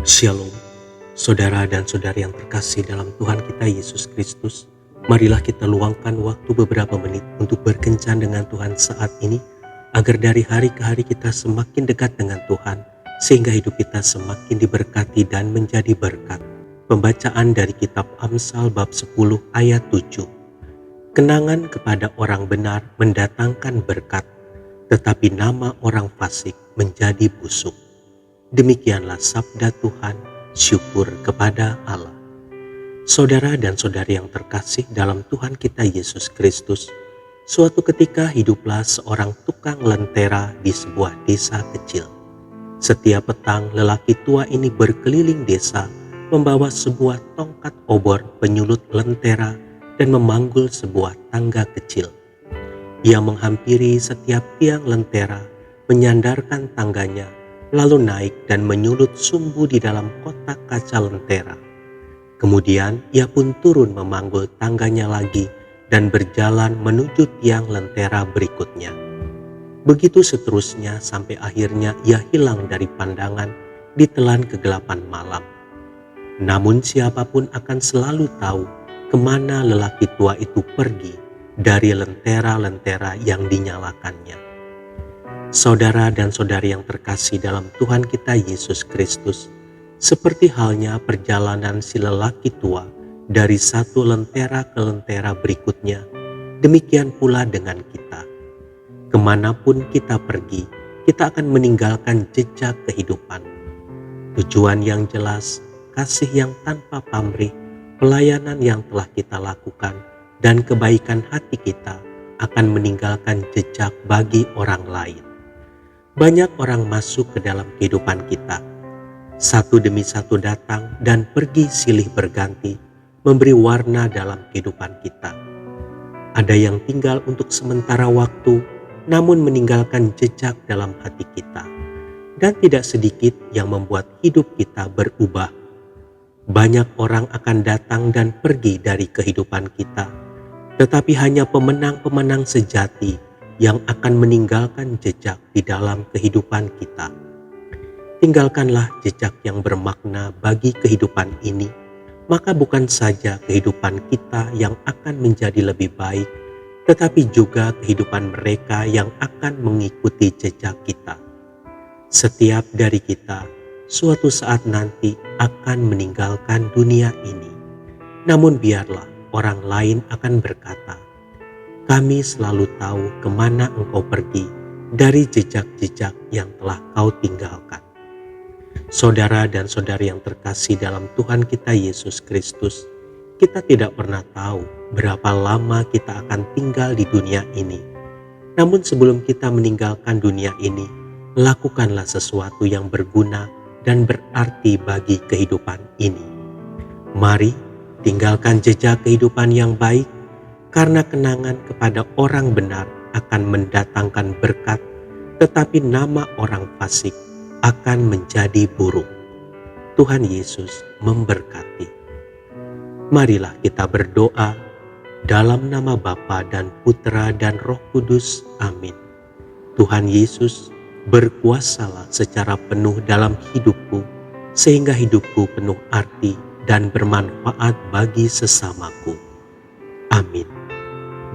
Shalom, saudara dan saudari yang terkasih dalam Tuhan kita Yesus Kristus. Marilah kita luangkan waktu beberapa menit untuk berkencan dengan Tuhan saat ini, agar dari hari ke hari kita semakin dekat dengan Tuhan, sehingga hidup kita semakin diberkati dan menjadi berkat. Pembacaan dari kitab Amsal bab 10 ayat 7. Kenangan kepada orang benar mendatangkan berkat, tetapi nama orang fasik menjadi busuk. Demikianlah sabda Tuhan, syukur kepada Allah. Saudara dan saudari yang terkasih dalam Tuhan kita Yesus Kristus, suatu ketika hiduplah seorang tukang lentera di sebuah desa kecil. Setiap petang lelaki tua ini berkeliling desa, membawa sebuah tongkat obor penyulut lentera dan memanggul sebuah tangga kecil. Ia menghampiri setiap tiang lentera, menyandarkan tangganya, lalu naik dan menyulut sumbu di dalam kotak kaca lentera. Kemudian ia pun turun memanggul tangganya lagi dan berjalan menuju tiang lentera berikutnya. Begitu seterusnya sampai akhirnya ia hilang dari pandangan di telan kegelapan malam. Namun siapapun akan selalu tahu kemana lelaki tua itu pergi dari lentera-lentera yang dinyalakannya. Saudara dan saudari yang terkasih dalam Tuhan kita Yesus Kristus, seperti halnya perjalanan si lelaki tua dari satu lentera ke lentera berikutnya, demikian pula dengan kita. Kemanapun kita pergi, kita akan meninggalkan jejak kehidupan. Tujuan yang jelas, kasih yang tanpa pamrih, pelayanan yang telah kita lakukan, dan kebaikan hati kita akan meninggalkan jejak bagi orang lain. Banyak orang masuk ke dalam kehidupan kita. Satu demi satu datang dan pergi silih berganti, memberi warna dalam kehidupan kita. Ada yang tinggal untuk sementara waktu, namun meninggalkan jejak dalam hati kita. Dan tidak sedikit yang membuat hidup kita berubah. Banyak orang akan datang dan pergi dari kehidupan kita, tetapi hanya pemenang-pemenang sejati yang akan meninggalkan jejak di dalam kehidupan kita. Tinggalkanlah jejak yang bermakna bagi kehidupan ini, maka bukan saja kehidupan kita yang akan menjadi lebih baik, tetapi juga kehidupan mereka yang akan mengikuti jejak kita. Setiap dari kita suatu saat nanti akan meninggalkan dunia ini. Namun biarlah orang lain akan berkata, "Kami selalu tahu kemana engkau pergi dari jejak-jejak yang telah kau tinggalkan." Saudara dan saudari yang terkasih dalam Tuhan kita Yesus Kristus, kita tidak pernah tahu berapa lama kita akan tinggal di dunia ini. Namun sebelum kita meninggalkan dunia ini, lakukanlah sesuatu yang berguna dan berarti bagi kehidupan ini. Mari tinggalkan jejak kehidupan yang baik, karena kenangan kepada orang benar akan mendatangkan berkat, tetapi nama orang fasik akan menjadi buruk. Tuhan Yesus memberkati. Marilah kita berdoa dalam nama Bapa dan Putra dan Roh Kudus. Amin. Tuhan Yesus, berkuasalah secara penuh dalam hidupku, sehingga hidupku penuh arti dan bermanfaat bagi sesamaku. Amin.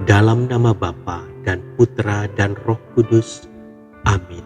Dalam nama Bapa dan Putra dan Roh Kudus. Amin.